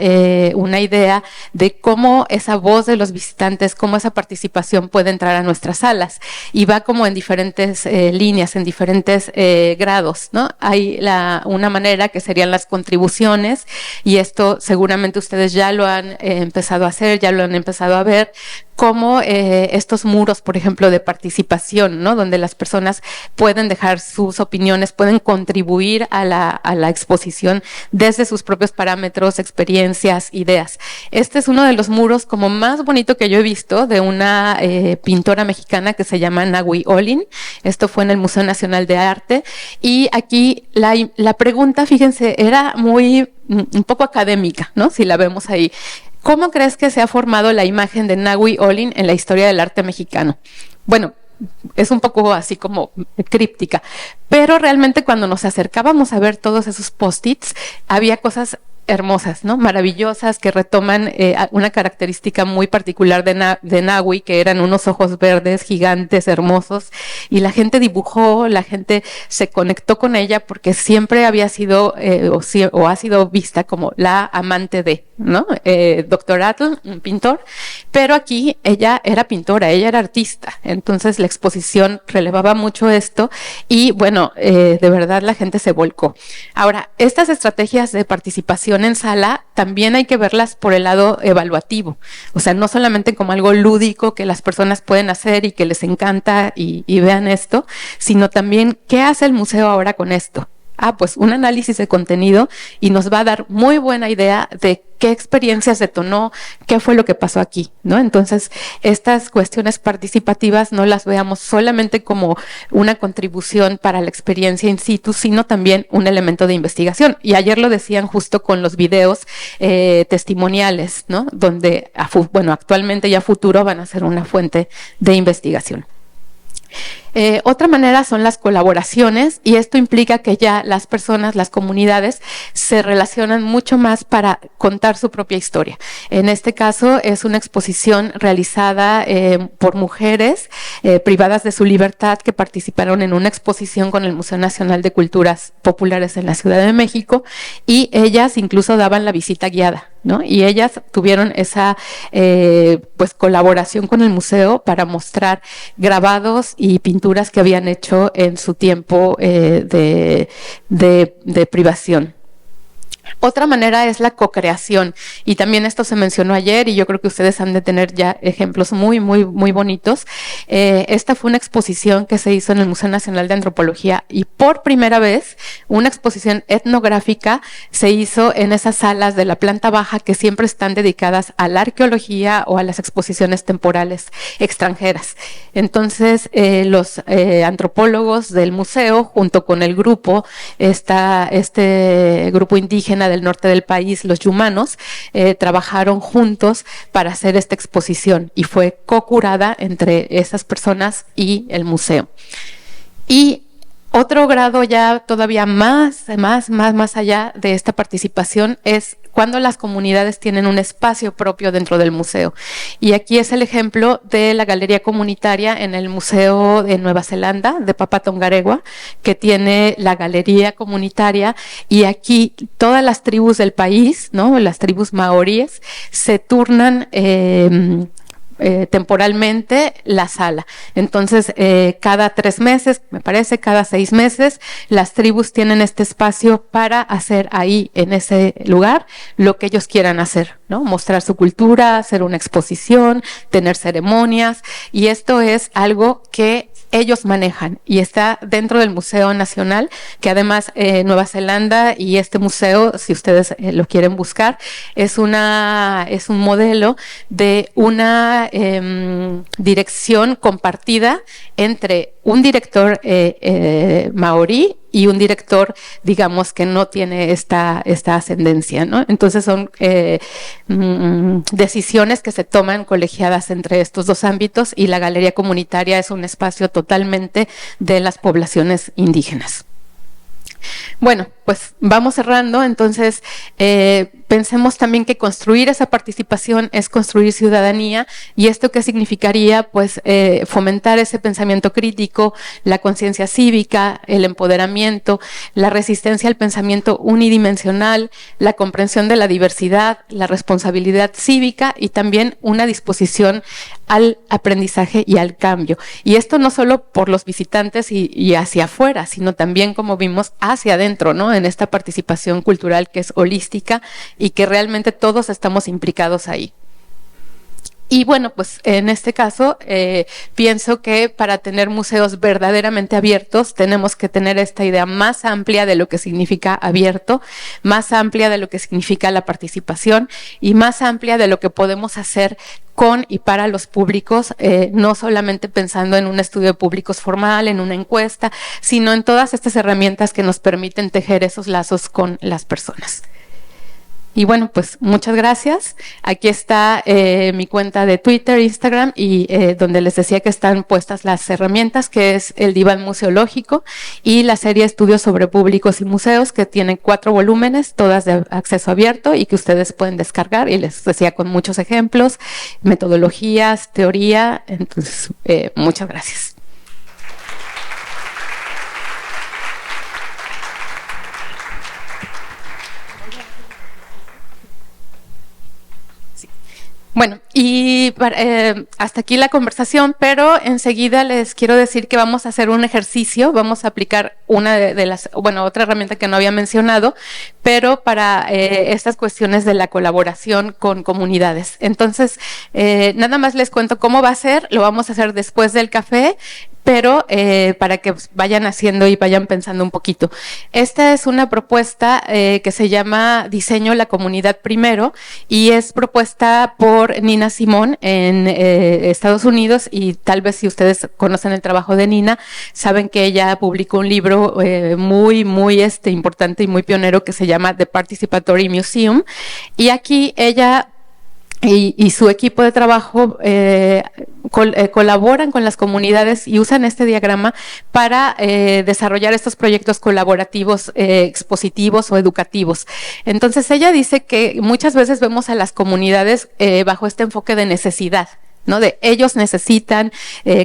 una idea de cómo esa voz de los visitantes, cómo esa participación puede entrar a nuestras salas, y va como en diferentes líneas, en diferentes grados, ¿no? Hay una manera que serían las contribuciones, y esto seguramente ustedes ya lo han empezado a hacer, ya lo han empezado a ver, como estos muros, por ejemplo, de participación, ¿no? Donde las personas pueden dejar sus opiniones, pueden contribuir a la exposición desde sus propios parámetros, experiencias, ideas. Este es uno de los muros como más bonito que yo he visto de una pintora mexicana que se llama Nahui Olin. Esto fue en el Museo Nacional de Arte. Y aquí la pregunta, fíjense, era un poco académica, ¿no? Si la vemos ahí. ¿Cómo crees que se ha formado la imagen de Nahui Olin en la historia del arte mexicano? Bueno, es un poco así como críptica, pero realmente cuando nos acercábamos a ver todos esos post-its, había cosas hermosas, ¿no? Maravillosas, que retoman una característica muy particular de Nahui, que eran unos ojos verdes gigantes, hermosos, y la gente dibujó, la gente se conectó con ella porque siempre había sido o ha sido vista como la amante de, ¿no? Dr. Atle, un pintor, pero aquí ella era pintora, ella era artista, entonces la exposición relevaba mucho esto y bueno, de verdad la gente se volcó. Ahora, estas estrategias de participación en sala también hay que verlas por el lado evaluativo, o sea, no solamente como algo lúdico que las personas pueden hacer y que les encanta y vean esto, sino también qué hace el museo ahora con esto. Pues un análisis de contenido y nos va a dar muy buena idea de qué experiencias detonó, qué fue lo que pasó aquí, ¿no? Entonces, estas cuestiones participativas no las veamos solamente como una contribución para la experiencia in situ, sino también un elemento de investigación. Y ayer lo decían justo con los videos testimoniales, ¿no? Donde, bueno, actualmente y a futuro van a ser una fuente de investigación. Otra manera son las colaboraciones, y esto implica que ya las personas, las comunidades, se relacionan mucho más para contar su propia historia. En este caso es una exposición realizada por mujeres privadas de su libertad que participaron en una exposición con el Museo Nacional de Culturas Populares en la Ciudad de México, y ellas incluso daban la visita guiada, ¿no? Y ellas tuvieron esa pues colaboración con el museo para mostrar grabados y pinturas que habían hecho en su tiempo de privación. Otra manera es la co-creación, y también esto se mencionó ayer y yo creo que ustedes han de tener ya ejemplos muy bonitos. Esta fue una exposición que se hizo en el Museo Nacional de Antropología, y por primera vez una exposición etnográfica se hizo en esas salas de la planta baja que siempre están dedicadas a la arqueología o a las exposiciones temporales extranjeras. Entonces los antropólogos del museo, junto con el grupo, este grupo indígena del norte del país, los yumanos, trabajaron juntos para hacer esta exposición, y fue co-curada entre esas personas y el museo. Y otro grado ya todavía más allá de esta participación es cuando las comunidades tienen un espacio propio dentro del museo. Y aquí es el ejemplo de la galería comunitaria en el Museo de Nueva Zelanda, de Papa Tongarewa, que tiene la galería comunitaria, y aquí todas las tribus del país, ¿no? Las tribus maoríes se turnan temporalmente la sala. Entonces, cada 3 meses, me parece, cada 6 meses, las tribus tienen este espacio para hacer ahí, en ese lugar, lo que ellos quieran hacer, ¿no? Mostrar su cultura, hacer una exposición, tener ceremonias, y esto es algo que ellos manejan y está dentro del Museo Nacional, que además Nueva Zelanda y este museo, si ustedes lo quieren buscar, es un modelo de una dirección compartida entre un director maorí y un director, digamos, que no tiene esta ascendencia, ¿no? Entonces son decisiones que se toman colegiadas entre estos dos ámbitos, y la galería comunitaria es un espacio totalmente de las poblaciones indígenas. Bueno, pues vamos cerrando, entonces pensemos también que construir esa participación es construir ciudadanía, y esto qué significaría, pues fomentar ese pensamiento crítico, la conciencia cívica, el empoderamiento, la resistencia al pensamiento unidimensional, la comprensión de la diversidad, la responsabilidad cívica y también una disposición al aprendizaje y al cambio. Y esto no solo por los visitantes y hacia afuera, sino también, como vimos, hacia adentro, ¿no? En esta participación cultural que es holística y que realmente todos estamos implicados ahí. Y bueno, pues en este caso pienso que para tener museos verdaderamente abiertos tenemos que tener esta idea más amplia de lo que significa abierto, más amplia de lo que significa la participación y más amplia de lo que podemos hacer con y para los públicos, no solamente pensando en un estudio de públicos formal, en una encuesta, sino en todas estas herramientas que nos permiten tejer esos lazos con las personas. Y bueno, pues muchas gracias. Aquí está mi cuenta de Twitter, Instagram, y donde les decía que están puestas las herramientas, que es el Diván Museológico y la serie Estudios sobre Públicos y Museos, que tiene 4 volúmenes, todas de acceso abierto y que ustedes pueden descargar. Y les decía con muchos ejemplos, metodologías, teoría. Entonces, muchas gracias. Bueno, y hasta aquí la conversación, pero enseguida les quiero decir que vamos a hacer un ejercicio, vamos a aplicar una de las, bueno, otra herramienta que no había mencionado, pero para estas cuestiones de la colaboración con comunidades. Entonces, nada más les cuento cómo va a ser, lo vamos a hacer después del café, pero para que vayan haciendo y vayan pensando un poquito. Esta es una propuesta que se llama Diseño la Comunidad Primero, y es propuesta por Nina Simón en Estados Unidos, y tal vez si ustedes conocen el trabajo de Nina, saben que ella publicó un libro muy importante y muy pionero que se llama The Participatory Museum, y aquí ella y su equipo de trabajo colaboran con las comunidades y usan este diagrama para desarrollar estos proyectos colaborativos, expositivos o educativos. Entonces ella dice que muchas veces vemos a las comunidades bajo este enfoque de necesidad, ¿no? De ellos necesitan,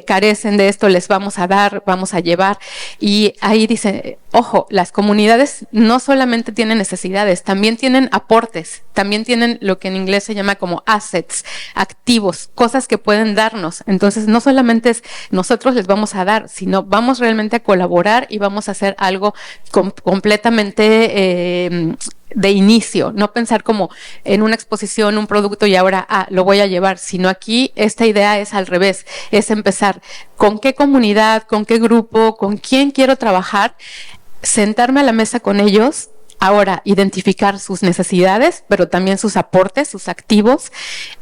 carecen de esto, les vamos a dar, vamos a llevar. Y ahí dice, ojo, las comunidades no solamente tienen necesidades, también tienen aportes, también tienen lo que en inglés se llama como assets, activos, cosas que pueden darnos. Entonces no solamente es nosotros les vamos a dar, sino vamos realmente a colaborar y vamos a hacer algo completamente de inicio, no pensar como en una exposición, un producto y ahora lo voy a llevar, sino aquí esta idea es al revés, es empezar con qué comunidad, con qué grupo, con quién quiero trabajar, sentarme a la mesa con ellos, ahora identificar sus necesidades, pero también sus aportes, sus activos,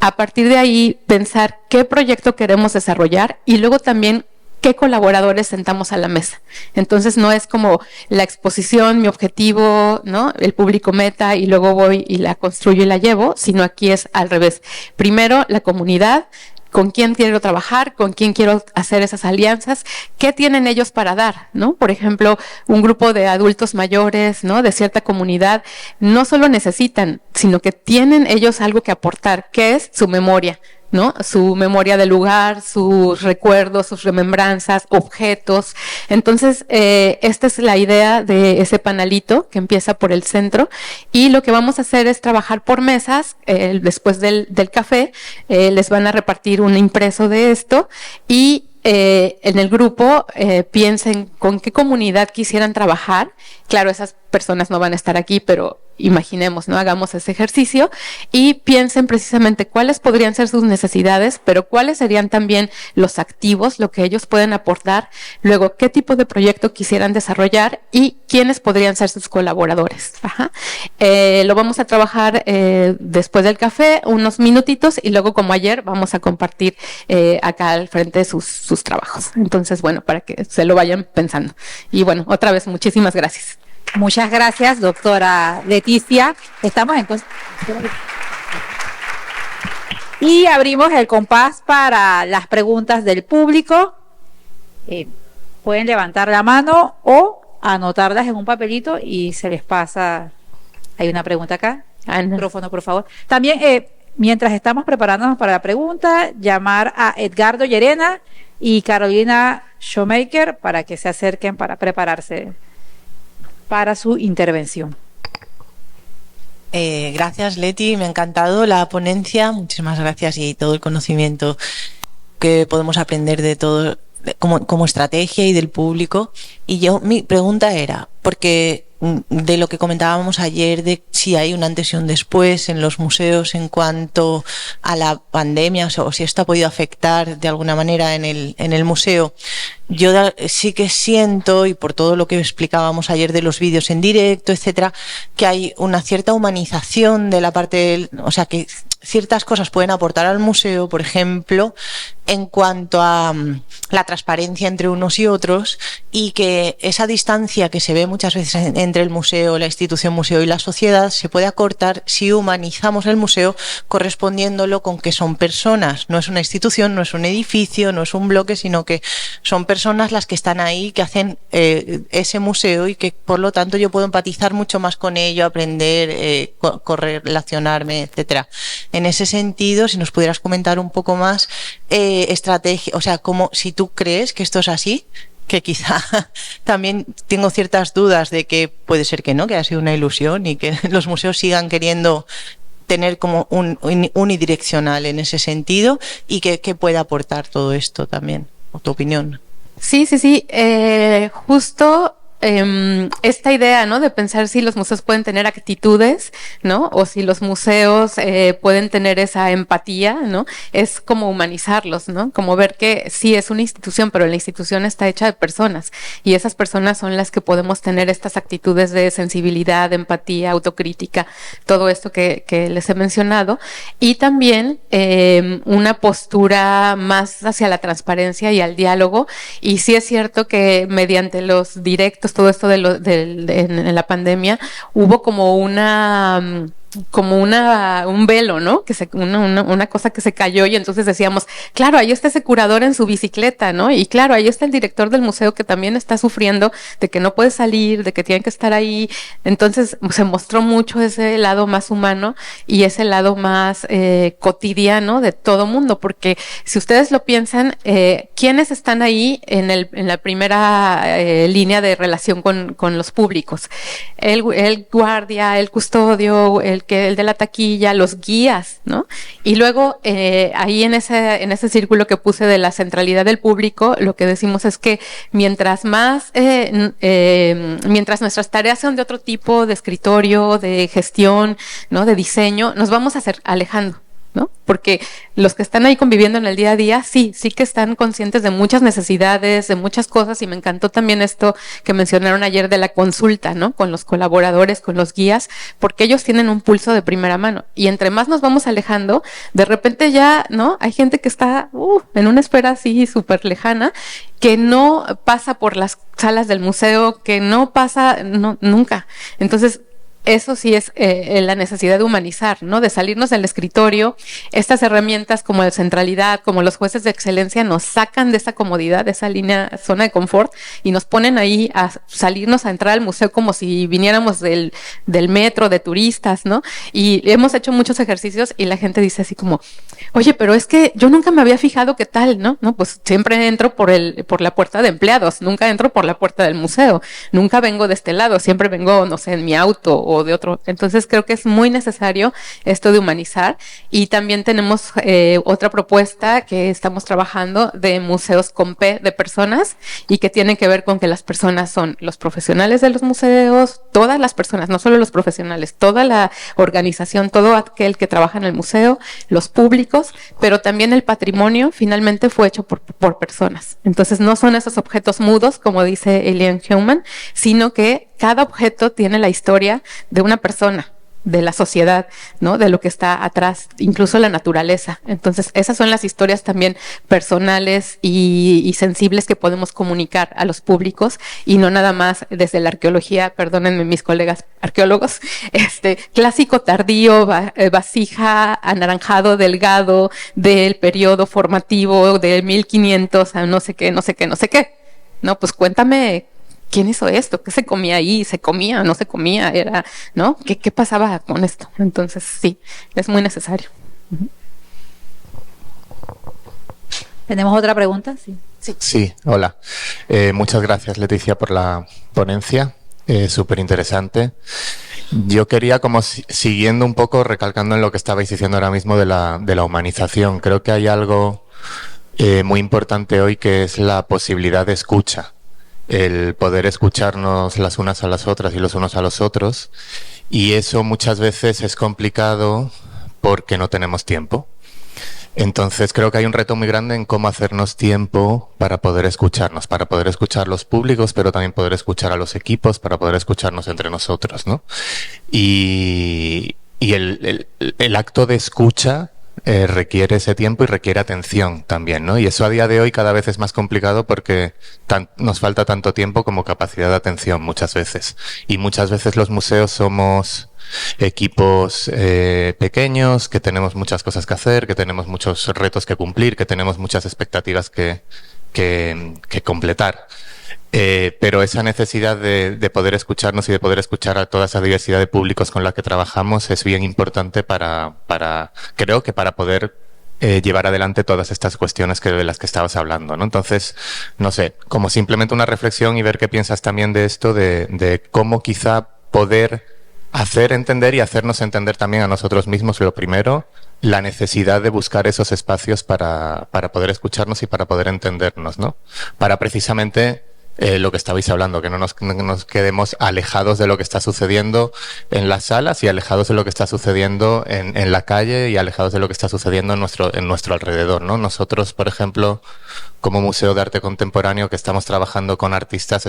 a partir de ahí pensar qué proyecto queremos desarrollar y luego también qué colaboradores sentamos a la mesa. Entonces no es como la exposición, mi objetivo, ¿no? El público meta y luego voy y la construyo y la llevo, sino aquí es al revés. Primero la comunidad, con quién quiero trabajar, con quién quiero hacer esas alianzas, qué tienen ellos para dar, ¿no? Por ejemplo, un grupo de adultos mayores, ¿no? De cierta comunidad, no solo necesitan, sino que tienen ellos algo que aportar, que es su memoria, ¿no? Su memoria del lugar, sus recuerdos, sus remembranzas, objetos. Entonces, esta es la idea de ese panelito que empieza por el centro, y lo que vamos a hacer es trabajar por mesas. Después del café les van a repartir un impreso de esto, y en el grupo piensen con qué comunidad quisieran trabajar. Claro, esas personas no van a estar aquí, pero imaginemos, ¿no? Hagamos ese ejercicio y piensen precisamente cuáles podrían ser sus necesidades, pero cuáles serían también los activos, lo que ellos pueden aportar, luego qué tipo de proyecto quisieran desarrollar y quiénes podrían ser sus colaboradores. Ajá. Lo vamos a trabajar después del café, unos minutitos, y luego, como ayer, vamos a compartir acá al frente sus trabajos. Entonces, bueno, para que se lo vayan pensando. Y bueno, otra vez, muchísimas gracias. Muchas gracias, doctora Leticia. Estamos en... Y abrimos el compás para las preguntas del público. Pueden levantar la mano o anotarlas en un papelito y se les pasa. Hay una pregunta acá. Ana. Micrófono, por favor. También, mientras estamos preparándonos para la pregunta, llamar a Edgardo Llerena y Carolina Shoemaker para que se acerquen para prepararse para su intervención. Gracias, Leti, me ha encantado la ponencia, muchísimas gracias, y todo el conocimiento que podemos aprender de todo como estrategia y del público. Y mi pregunta era, porque de lo que comentábamos ayer, de si hay un antes y un después en los museos en cuanto a la pandemia, o si esto ha podido afectar de alguna manera en el museo. Yo sí que siento, y por todo lo que explicábamos ayer de los vídeos en directo, etcétera, que hay una cierta humanización de la parte o sea, que ciertas cosas pueden aportar al museo, por ejemplo, en cuanto a la transparencia entre unos y otros, y que esa distancia que se ve muchas veces entre el museo, la institución museo y la sociedad se puede acortar si humanizamos el museo correspondiéndolo con que son personas. No es una institución, no es un edificio, no es un bloque, sino que son personas las que están ahí, que hacen ese museo, y que por lo tanto yo puedo empatizar mucho más con ello, aprender, correlacionarme, etcétera. En ese sentido, si nos pudieras comentar un poco más estrategia, o sea, como si tú crees que esto es así, que quizá también tengo ciertas dudas de que puede ser que no, que haya sido una ilusión y que los museos sigan queriendo tener como un unidireccional en ese sentido, y que puede aportar todo esto también, o tu opinión. Sí, justo esta idea, ¿no? De pensar si los museos pueden tener actitudes, ¿no? O si los museos pueden tener esa empatía, ¿no? Es como humanizarlos, ¿no? Como ver que sí es una institución, pero la institución está hecha de personas, y esas personas son las que podemos tener estas actitudes de sensibilidad, de empatía, autocrítica, todo esto que les he mencionado, y también una postura más hacia la transparencia y al diálogo. Y sí es cierto que mediante los directos, todo esto en la pandemia, hubo como un velo, ¿no? Una cosa que se cayó, y entonces decíamos, claro, ahí está ese curador en su bicicleta, ¿no? Y claro, ahí está el director del museo que también está sufriendo de que no puede salir, de que tiene que estar ahí. Entonces se mostró mucho ese lado más humano y ese lado más cotidiano de todo mundo, porque si ustedes lo piensan, ¿quiénes están ahí en la primera línea de relación con los públicos? El guardia, el custodio, el de la taquilla, los guías, ¿no? Y luego ahí en ese círculo que puse de la centralidad del público, lo que decimos es que mientras nuestras tareas son de otro tipo, de escritorio, de gestión, ¿no? De diseño, nos vamos a alejando, ¿no? Porque los que están ahí conviviendo en el día a día, sí que están conscientes de muchas necesidades, de muchas cosas, y me encantó también esto que mencionaron ayer de la consulta, ¿no? Con los colaboradores, con los guías, porque ellos tienen un pulso de primera mano, y entre más nos vamos alejando, de repente ya, ¿no? Hay gente que está en una espera así súper lejana, que no pasa por las salas del museo, que no pasa nunca. Entonces, eso sí es la necesidad de humanizar, ¿no? De salirnos del escritorio. Estas herramientas como la centralidad, como los jueces de excelencia, nos sacan de esa comodidad, de esa zona de confort, y nos ponen ahí a salirnos, a entrar al museo como si viniéramos del metro, de turistas, ¿no? Y hemos hecho muchos ejercicios y la gente dice así como, oye, pero es que yo nunca me había fijado qué tal, ¿no? No, pues siempre entro por la puerta de empleados, nunca entro por la puerta del museo, nunca vengo de este lado, siempre vengo, no sé, en mi auto o de otro. Entonces creo que es muy necesario esto de humanizar, y también tenemos otra propuesta que estamos trabajando de museos con P de personas, y que tienen que ver con que las personas son los profesionales de los museos, todas las personas, no solo los profesionales, toda la organización, todo aquel que trabaja en el museo, los públicos, pero también el patrimonio finalmente fue hecho por personas. Entonces no son esos objetos mudos, como dice Elian Heumann, sino que cada objeto tiene la historia de una persona, de la sociedad, ¿no? De lo que está atrás, incluso la naturaleza. Entonces, esas son las historias también personales y sensibles que podemos comunicar a los públicos, y no nada más desde la arqueología, perdónenme mis colegas arqueólogos, clásico tardío, vasija, anaranjado, delgado, del periodo formativo del 1500 a no sé qué. No, pues cuéntame ¿quién hizo esto? ¿Qué se comía ahí? ¿Se comía? ¿No se comía? Era, ¿no? ¿Qué pasaba con esto? Entonces, sí, es muy necesario. ¿Tenemos otra pregunta? Sí. Sí, hola. Muchas gracias, Leticia, por la ponencia. Súper interesante. Yo quería, como siguiendo un poco, recalcando en lo que estabais diciendo ahora mismo de la humanización. Creo que hay algo muy importante hoy, que es la posibilidad de escucha. El poder escucharnos las unas a las otras y los unos a los otros. Y eso muchas veces es complicado porque no tenemos tiempo. Entonces creo que hay un reto muy grande en cómo hacernos tiempo para poder escucharnos, para poder escuchar los públicos, pero también poder escuchar a los equipos, para poder escucharnos entre nosotros, ¿no? Y el acto de escucha requiere ese tiempo y requiere atención también, ¿no? Y eso a día de hoy cada vez es más complicado porque nos falta tanto tiempo como capacidad de atención muchas veces. Y muchas veces los museos somos equipos pequeños, que tenemos muchas cosas que hacer, que tenemos muchos retos que cumplir, que tenemos muchas expectativas que completar. Pero esa necesidad de poder escucharnos y de poder escuchar a toda esa diversidad de públicos con la que trabajamos es bien importante creo que para poder llevar adelante todas estas cuestiones de las que estabas hablando, ¿no? Entonces, no sé, como simplemente una reflexión y ver qué piensas también de esto, de cómo quizá poder hacer entender y hacernos entender también a nosotros mismos, lo primero, la necesidad de buscar esos espacios para poder escucharnos y para poder entendernos, ¿no? Para precisamente lo que estabais hablando, que no nos quedemos alejados de lo que está sucediendo en las salas y alejados de lo que está sucediendo en la calle y alejados de lo que está sucediendo en nuestro alrededor, ¿no? Nosotros, por ejemplo, como Museo de Arte Contemporáneo, que estamos trabajando con artistas,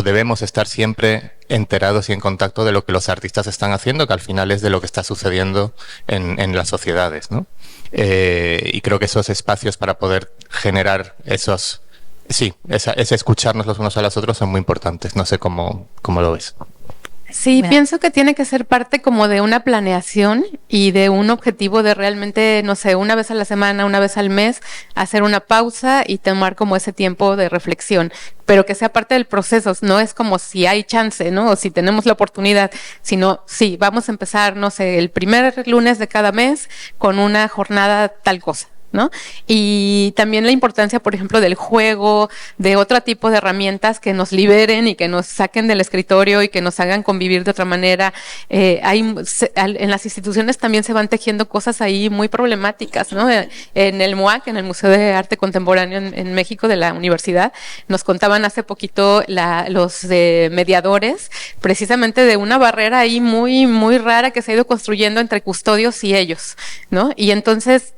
debemos estar siempre enterados y en contacto de lo que los artistas están haciendo, que al final es de lo que está sucediendo en las sociedades, ¿no? Y creo que esos espacios para poder generar ese escucharnos los unos a los otros son muy importantes. No sé cómo lo ves. Sí, pienso que tiene que ser parte como de una planeación y de un objetivo de realmente, no sé, una vez a la semana, una vez al mes, hacer una pausa y tomar como ese tiempo de reflexión, pero que sea parte del proceso. No es como si hay chance, ¿no? O si tenemos la oportunidad, sino sí, vamos a empezar, no sé, el primer lunes de cada mes con una jornada tal cosa, ¿no? Y también la importancia, por ejemplo, del juego, de otro tipo de herramientas que nos liberen y que nos saquen del escritorio y que nos hagan convivir de otra manera. En las instituciones también se van tejiendo cosas ahí muy problemáticas, ¿no? En el MUAC, en el Museo de Arte Contemporáneo en México de la universidad, nos contaban hace poquito los mediadores, precisamente de una barrera ahí muy, muy rara que se ha ido construyendo entre custodios y ellos, ¿no? Y entonces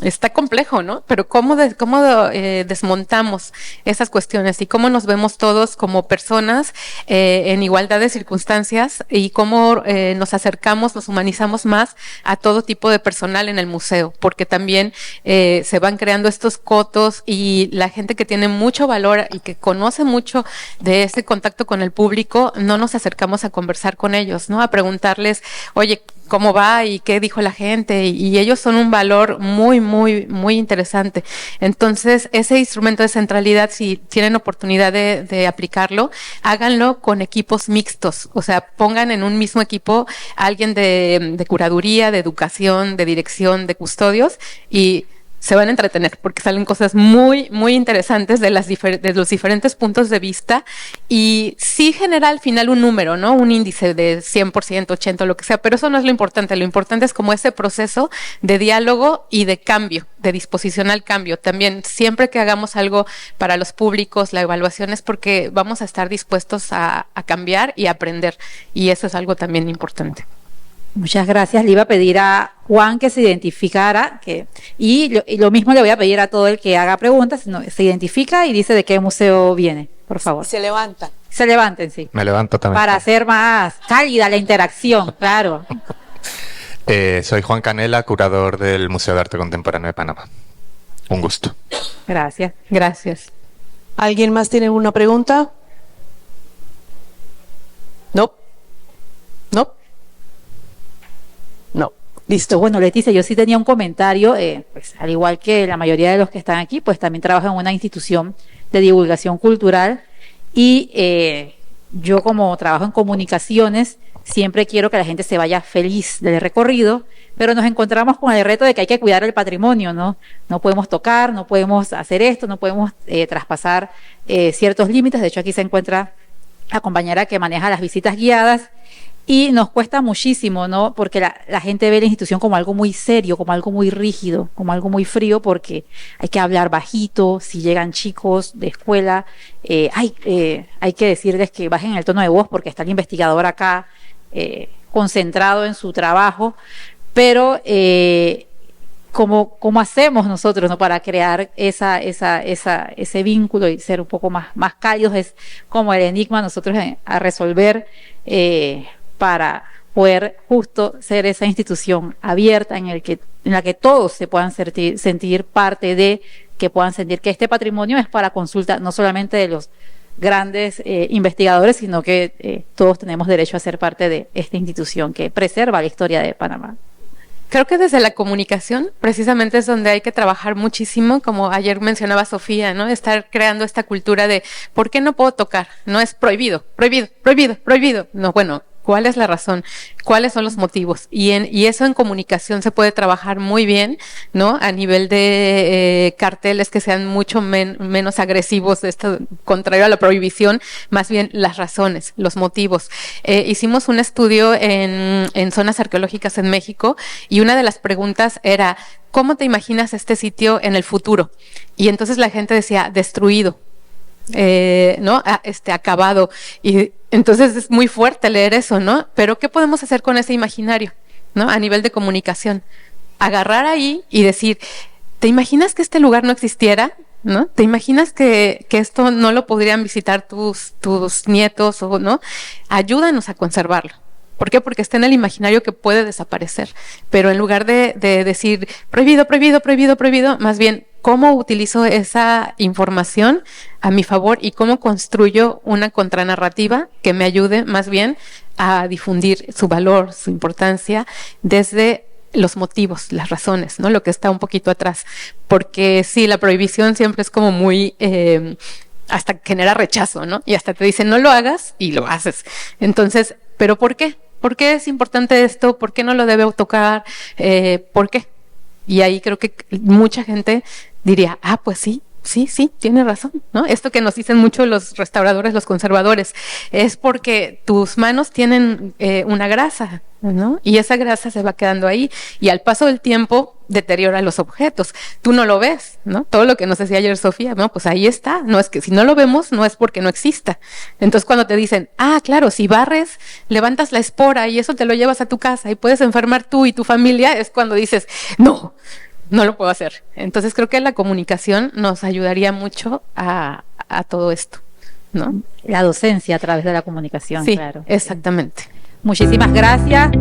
está complejo, ¿no? Pero ¿cómo desmontamos esas cuestiones y cómo nos vemos todos como personas en igualdad de circunstancias y cómo nos acercamos, nos humanizamos más a todo tipo de personal en el museo? Porque también se van creando estos cotos y la gente que tiene mucho valor y que conoce mucho de ese contacto con el público, no nos acercamos a conversar con ellos, ¿no? A preguntarles, oye, ¿cómo va? ¿Y qué dijo la gente? Y ellos son un valor muy, muy, muy interesante. Entonces, ese instrumento de centralidad, si tienen oportunidad de aplicarlo, háganlo con equipos mixtos. O sea, pongan en un mismo equipo a alguien de curaduría, de educación, de dirección, de custodios, y se van a entretener porque salen cosas muy, muy interesantes de los diferentes puntos de vista, y sí genera al final un número, ¿no? Un índice de 100%, 80%, lo que sea, pero eso no es lo importante. Lo importante es como ese proceso de diálogo y de cambio, de disposición al cambio. También siempre que hagamos algo para los públicos, la evaluación es porque vamos a estar dispuestos a cambiar y a aprender, y eso es algo también importante. Muchas gracias. Le iba a pedir a Juan que se identificara, y lo mismo le voy a pedir a todo el que haga preguntas. Se identifica y dice de qué museo viene, por favor. Se levanta. Se levanten, sí. Me levanto también. Para hacer más cálida la interacción, claro. Soy Juan Canela, curador del Museo de Arte Contemporáneo de Panamá. Un gusto. Gracias. Gracias. ¿Alguien más tiene una pregunta? No. No. No. Listo. Bueno, Leticia, yo sí tenía un comentario, pues al igual que la mayoría de los que están aquí, pues también trabajo en una institución de divulgación cultural, Y yo, como trabajo en comunicaciones, siempre quiero que la gente se vaya feliz del recorrido, pero nos encontramos con el reto de que hay que cuidar el patrimonio, ¿no? No podemos tocar, no podemos hacer esto, no podemos traspasar ciertos límites. De hecho, aquí se encuentra la compañera que maneja las visitas guiadas, y nos cuesta muchísimo, ¿no? Porque la gente ve la institución como algo muy serio, como algo muy rígido, como algo muy frío, porque hay que hablar bajito. Si llegan chicos de escuela, hay que decirles que bajen el tono de voz, porque está el investigador acá concentrado en su trabajo. Pero ¿cómo hacemos nosotros, ¿no?, para crear ese vínculo y ser un poco más cálidos? Es como el enigma nosotros a resolver, para poder justo ser esa institución abierta en la que todos se puedan sentir parte de, que puedan sentir que este patrimonio es para consulta no solamente de los grandes investigadores, sino que todos tenemos derecho a ser parte de esta institución que preserva la historia de Panamá. Creo que desde la comunicación precisamente es donde hay que trabajar muchísimo, como ayer mencionaba Sofía, ¿no? Estar creando esta cultura de ¿por qué no puedo tocar? No es prohibido, prohibido, prohibido, prohibido. No, bueno, ¿cuál es la razón? ¿Cuáles son los motivos? Y eso en comunicación se puede trabajar muy bien, ¿no? A nivel de carteles que sean mucho menos agresivos, esto contrario a la prohibición, más bien las razones, los motivos. Hicimos un estudio en zonas arqueológicas en México, y una de las preguntas era, ¿cómo te imaginas este sitio en el futuro? Y entonces la gente decía, destruido. ¿No? Acabado. Y entonces es muy fuerte leer eso, ¿no? Pero ¿qué podemos hacer con ese imaginario, ¿no? A nivel de comunicación. Agarrar ahí y decir, ¿te imaginas que este lugar no existiera? ¿No? ¿Te imaginas que esto no lo podrían visitar tus nietos, o no? Ayúdanos a conservarlo. ¿Por qué? Porque está en el imaginario que puede desaparecer. Pero en lugar de decir prohibido, prohibido, prohibido, prohibido, más bien, ¿cómo utilizo esa información a mi favor y cómo construyo una contranarrativa que me ayude más bien a difundir su valor, su importancia, desde los motivos, las razones, ¿no? Lo que está un poquito atrás. Porque sí, la prohibición siempre es como muy hasta genera rechazo, ¿no? Y hasta te dicen no lo hagas y lo haces. Entonces, ¿pero por qué? ¿Por qué es importante esto? ¿Por qué no lo debo tocar? ¿Por qué? Y ahí creo que mucha gente diría, pues sí, tiene razón, ¿no? Esto que nos dicen mucho los restauradores, los conservadores, es porque tus manos tienen una grasa, ¿no? Y esa grasa se va quedando ahí, y al paso del tiempo deteriora los objetos. Tú no lo ves, ¿no? Todo lo que nos decía ayer Sofía, no, pues ahí está. No es que si no lo vemos, no es porque no exista. Entonces cuando te dicen, claro, si barres, levantas la espora y eso te lo llevas a tu casa y puedes enfermar tú y tu familia, es cuando dices, no lo puedo hacer. Entonces creo que la comunicación nos ayudaría mucho a todo esto, ¿no? La docencia a través de la comunicación, sí, claro. Exactamente. Muchísimas gracias.